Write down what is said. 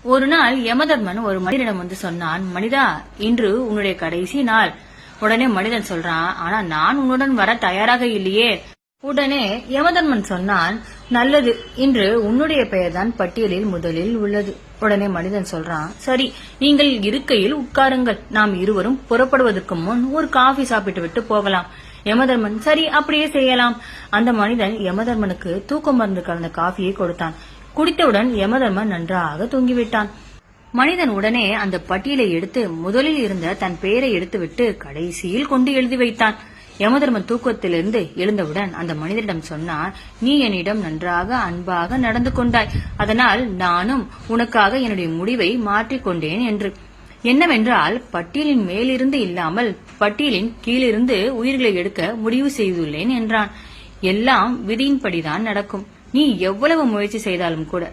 ஒரு நாள் யமதர்மன் ஒரு மனிதனிடம் வந்து சொன்னான், மனிதா, இன்று உன்னுடைய கடைசி நாள். உடனே மனிதன் சொல்றான், ஆனா நான் உன்னுடன் வர தயாராக இல்லையே. உடனே யமதர்மன் சொன்னான், நல்லது, இன்று உன்னுடைய பெயர்தான் பட்டியலில் முதலில் உள்ளது. உடனே மனிதன் சொல்றான், சரி, நீங்கள் இருக்கையில் உட்காருங்கள், நாம் இருவரும் புறப்படுவதற்கு முன் ஒரு காஃபி சாப்பிட்டு விட்டு போகலாம். யமதர்மன், சரி, அப்படியே செய்யலாம். அந்த மனிதன் யமதர்மனுக்கு தூக்க மருந்து கலந்த காஃபியை கொடுத்தான். குடித்தவுடன் யமதர்மன் நன்றாக தூங்கிவிட்டான். மனிதன் உடனே அந்த பட்டியலை எடுத்து முதலில் இருந்த தன் பெயரை எடுத்துவிட்டு கடைசியில் கொண்டு எழுதி வைத்தான். யமதர்மன் தூக்கத்திலிருந்து எழுந்தவுடன் அந்த மனிதனிடம் சொன்னான், நீ என்னிடம் நன்றாக அன்பாக நடந்து கொண்டாய், அதனால் நானும் உனக்காக என்னுடைய முடிவை மாற்றிக்கொண்டேன் என்று. என்னவென்றால், பட்டியலின் மேலிருந்து இல்லாமல் பட்டியலின் கீழிருந்து உயிர்களை எடுக்க முடிவு செய்துள்ளேன் என்றான். எல்லாம் விதியின்படிதான் நடக்கும். நீ எவ்வளவு முயற்சி செய்தாலும் கூட